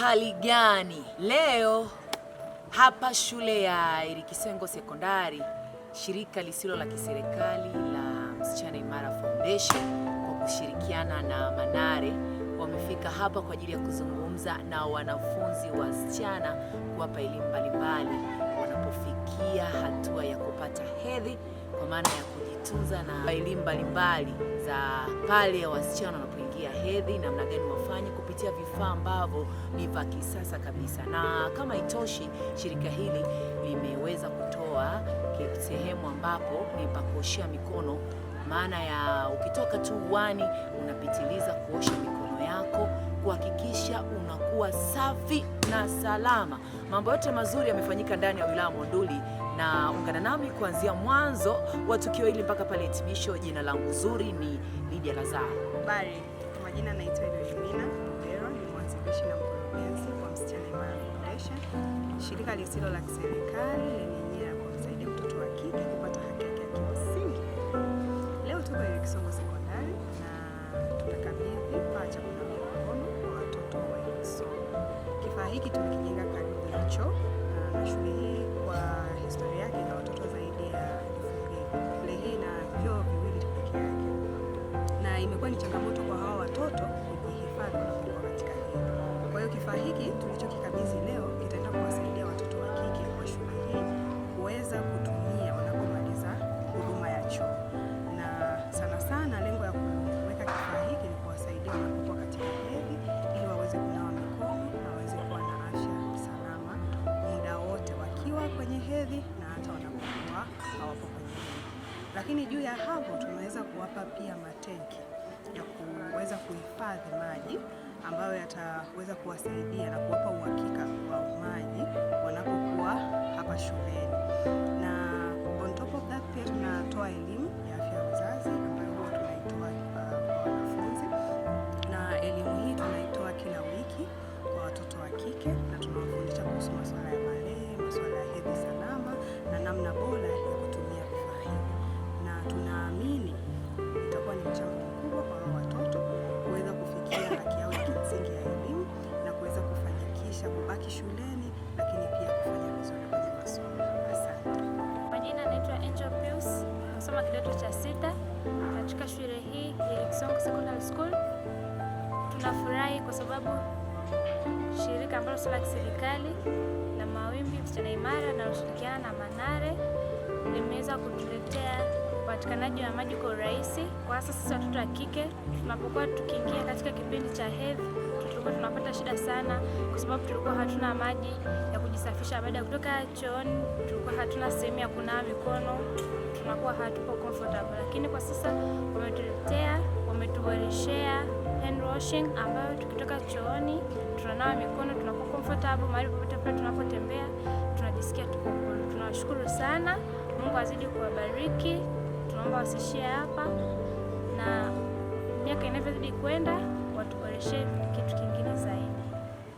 hali gani? Leo hapa shule ya Irikisengo Sekondari, shirika lisilo la kiserikali la Msichana Imara Foundation kwa kushirikiana na Manare wamefika hapa kwa ajili ya kuzungumza na wanafunzi wasichana, kuwapa elimu mbalimbali wanapofikia hatua ya kupata hedhi, kwa maana ya kujitunza, na elimu mbalimbali za pale ya wasichana wanapoingia hedhi, namna gani wafanye kupitia vifaa ambavyo ni vya kisasa kabisa. Na kama itoshi, shirika hili limeweza kutoa sehemu ambapo ni pa kuoshea mikono, maana ya ukitoka tu uwani unapitiliza kuosha mikono yako kuhakikisha unakuwa safi na salama. Mambo yote mazuri yamefanyika ndani ya wilaya Monduli, na ungana nami kuanzia mwanzo wa tukio hili mpaka pale hitimisho. Jina langu zuri ni Lydia Lazaro. Habari, kwa majina naitwa Edwina Mbero, ni mwanzilishi na mkurugenzi wa Msichana Imara Foundation, shirika lisilo la kiserikali lenye nia ya kumsaidia mtoto wa kike kupata haki yake ya kimsingi. Leo tuko Irikisengo Sekondari na tunakabidhi kifaa cha kunawia mikono kwa watoto wa Irikisengo. Kifaa hiki tumekijenga karibu na choo, na shule hii kwa historia yake ina watoto zaidi ya 1000. Shule hii ina vyoo viwili pekee yake, na imekuwa ni changamoto kwa hawa watoto kujihifadhi wanapokuwa katika hedhi. Kwa hiyo kifaa hiki tulichokikabidhi leo kitaenda kuwasaidia watoto wa kike wa shule hii kuweza kutumia wanapomaliza huduma ya choo, na sana sana lengo ya kuweka kifaa hiki ni kuwasaidia wanapokuwa katika hedhi ili waweze kunawa mikono na waweze kuwa na afya salama muda wote wakiwa kwenye hedhi na hata wanapokuwa hawapo kwenye hedhi. Lakini juu ya hapo tunaweza kuwapa pia matenki ya kuweza kuhifadhi maji ambayo yataweza kuwasaidia na kuwapa uhakika wa maji wanapokuwa hapa shuleni. Na on top of that pia tunatoa elimu ya afya ya uzazi ambayo huwa tunaitoa kwa wanafunzi, na elimu hii tunaitoa kila wiki kwa watoto wa kike, na tunawafundisha kuhusu masuala ya balee, masuala ya hedhi salama na namna bora ya kutumia vifaa hivi, na tunaamini itakuwa ni mchango mkubwa kwa watoto kuweza kufikia haki yao ya kimsingi ya elimu na kuweza kufanikisha kubaki shuleni, lakini pia kufanya vizuri kwenye masomo. Asante. Majina naitwa Angel Pius, nasoma kidato cha 6 katika shule hii ya Irikisengo Secondary School. Tunafurahi kwa sababu shirika ambalo sio la kiserikali la Mawimbi Msichana Imara na ushirikiana na Manare limeweza kutuletea upatikanaji wa maji kwa urahisi, kwa hasa sisi watoto wa kike. Tunapokuwa tukiingia katika kipindi cha hedhi, tulikuwa tunapata shida sana kwa sababu tulikuwa hatuna maji ya kujisafisha baada ya kutoka chooni, tulikuwa hatuna sehemu ya kunawa mikono, tunakuwa hatupo comfortable. Lakini kwa sasa wametuboreshea hand washing, ambayo tukitoka chooni tunanawa mikono, tunakuwa comfortable mahali popote pale tunapotembea, tunajisikia tuko huru. Tunawashukuru sana, Mungu azidi kuwabariki. Tunaomba wasishie hapa, na miaka inavyozidi kwenda watuboreshe kitu kingine zaidi.